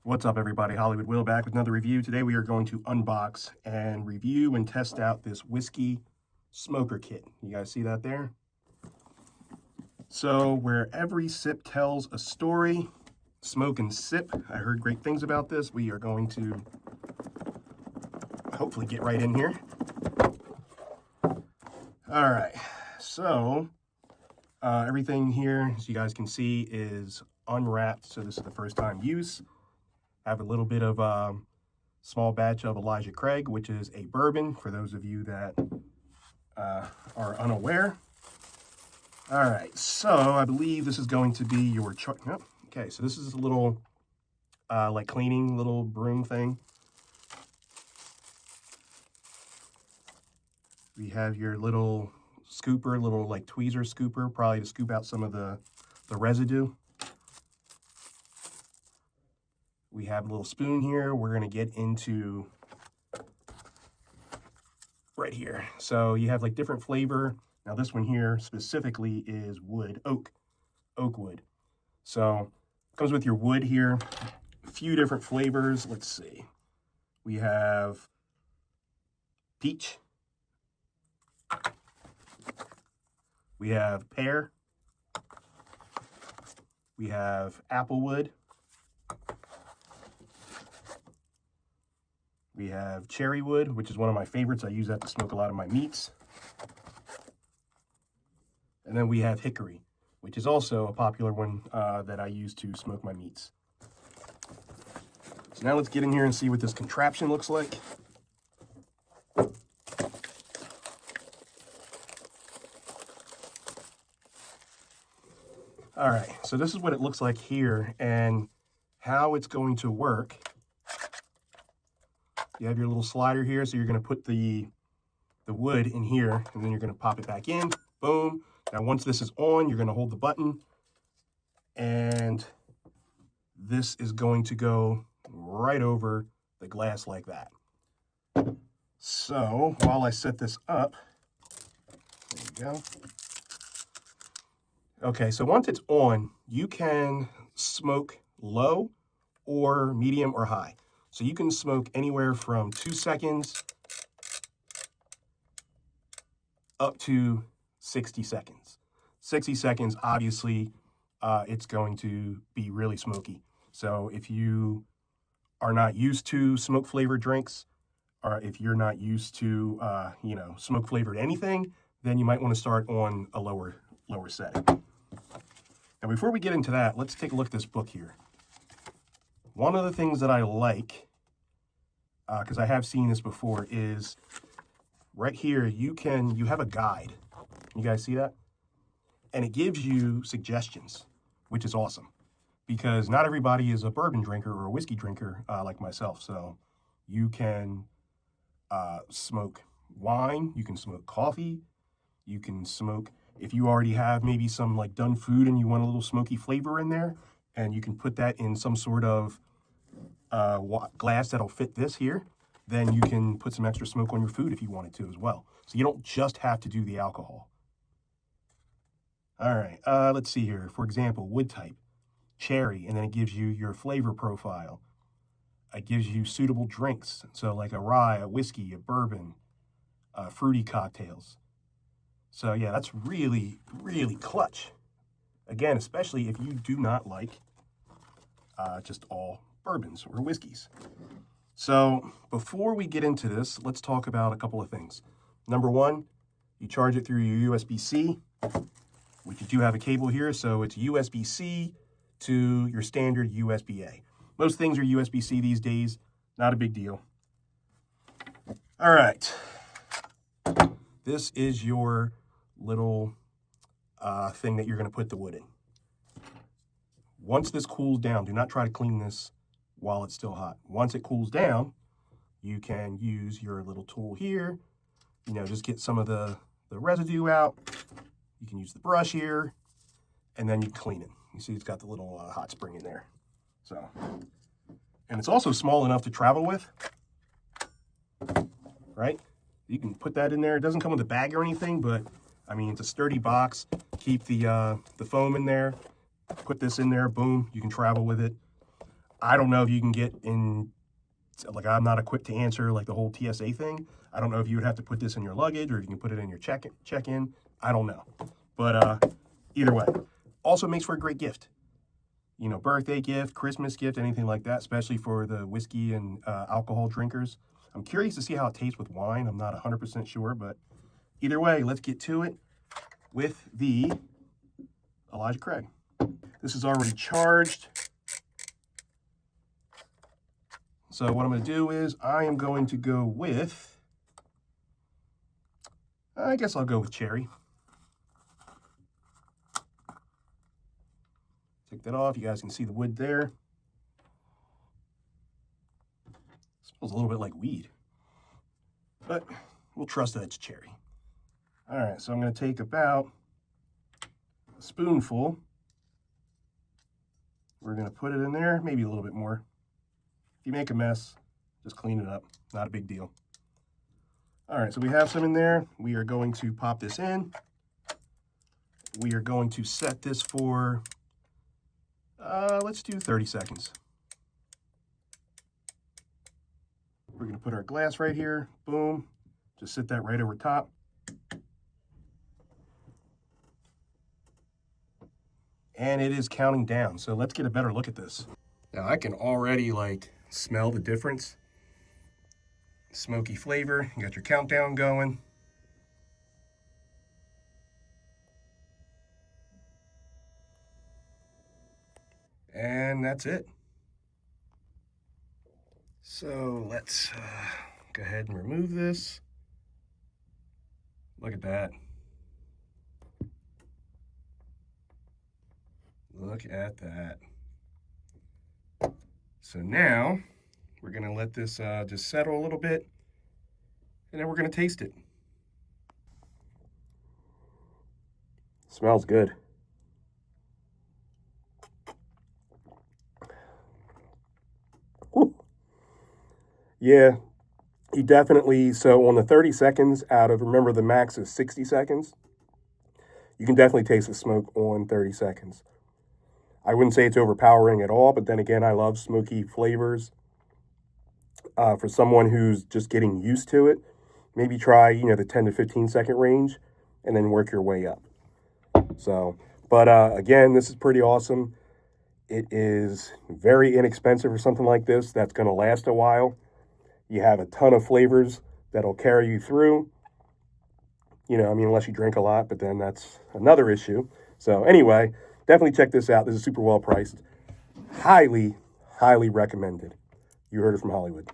What's up, everybody? Hollywood Will back with another review. Today we are going to unbox and review and test out this whiskey smoker kit. You guys see that there? So, where every sip tells a story, smoke and sip. I heard great things about this. We are going to hopefully get right in here. All right, so everything here, as you guys can see, is unwrapped. So this is the first time use. Have a little bit of small batch of Elijah Craig, which is a bourbon for those of you that are unaware. All right, so I believe this is going to be your okay, so this is a little like cleaning little broom thing. We have your little scooper, little like tweezer scooper, probably to scoop out some of the residue. We have a little spoon here. We're going to get into right here. So you have like different flavor. Now this one here specifically is wood, oak wood. So it comes with your wood here, a few different flavors. Let's see. We have peach. We have pear. We have applewood. We have cherry wood, which is one of my favorites. I use that to smoke a lot of my meats. And then we have hickory, which is also a popular one that I use to smoke my meats. So now let's get in here and see what this contraption looks like. All right, so this is what it looks like here and how it's going to work. You have your little slider here, so you're going to put the wood in here, and then you're going to pop it back in. Boom. Now, once this is on, you're going to hold the button, and this is going to go right over the glass like that. So, while I set this up, there you go. Okay, so once it's on, you can smoke low or medium or high. So you can smoke anywhere from 2 seconds up to 60 seconds. 60 seconds, obviously, it's going to be really smoky. So if you are not used to smoke-flavored drinks, or if you're not used to, smoke-flavored anything, then you might want to start on a lower setting. Now, before we get into that, let's take a look at this book here. One of the things that I like, because I have seen this before, is right here, you have a guide. You guys see that? And it gives you suggestions, which is awesome, because not everybody is a bourbon drinker or a whiskey drinker like myself. So you can smoke wine, you can smoke coffee, you can smoke, if you already have maybe some like done food and you want a little smoky flavor in there, and you can put that in some sort of glass that'll fit this here, then you can put some extra smoke on your food if you wanted to as well. So you don't just have to do the alcohol. All right, let's see here. For example, wood type, cherry, and then it gives you your flavor profile. It gives you suitable drinks, so like a rye, a whiskey, a bourbon, fruity cocktails. So yeah, that's really, really clutch. Again, especially if you do not like just all bourbons or whiskeys. So before we get into this, let's talk about a couple of things. Number one, you charge it through your USB-C, which you do have a cable here, so it's USB-C to your standard USB-A. Most things are USB-C these days, not a big deal. All right, this is your little thing that you're going to put the wood in. Once this cools down, do not try to clean this while it's still hot. Once it cools down, you can use your little tool here, just get some of the residue out. You can use the brush here, and then you clean it. You see it's got the little hot spring in there. So, and it's also small enough to travel with, right? You can put that in there. It doesn't come with a bag or anything, but I mean, it's a sturdy box. Keep the foam in there. Put this in there, boom, you can travel with it. I don't know if you can get in, like I'm not equipped to answer like the whole TSA thing. I don't know if you would have to put this in your luggage or if you can put it in your check-in. I don't know. But either way, also makes for a great gift. You know, birthday gift, Christmas gift, anything like that, especially for the whiskey and alcohol drinkers. I'm curious to see how it tastes with wine. I'm not 100% sure, but either way, let's get to it with the Elijah Craig. This is already charged. So what I'm going to do is I am going to go with, I guess I'll go with cherry. Take that off. You guys can see the wood there. Smells a little bit like weed, but we'll trust that it's cherry. All right, so I'm going to take about a spoonful. We're going to put it in there, maybe a little bit more. If you make a mess, just clean it up. Not a big deal. All right, so we have some in there. We are going to pop this in. We are going to set this for, let's do 30 seconds. We're going to put our glass right here. Boom. Just sit that right over top. And it is counting down. So let's get a better look at this. Now I can already like smell the difference. Smoky flavor. You got your countdown going. And that's it. So let's go ahead and remove this. Look at that. Look at that. So now we're going to let this just settle a little bit, and then we're going to taste it. Smells good. Woo. Yeah, you definitely, so on the 30 seconds out of, remember the max is 60 seconds, you can definitely taste the smoke on 30 seconds. I wouldn't say it's overpowering at all, but then again, I love smoky flavors. For someone who's just getting used to it, maybe try, the 10 to 15 second range and then work your way up. So, but again, this is pretty awesome. It is very inexpensive for something like this that's going to last a while. You have a ton of flavors that'll carry you through. Unless you drink a lot, but then that's another issue. So anyway, definitely check this out. This is super well priced. Highly, highly recommended. You heard it from Hollywood.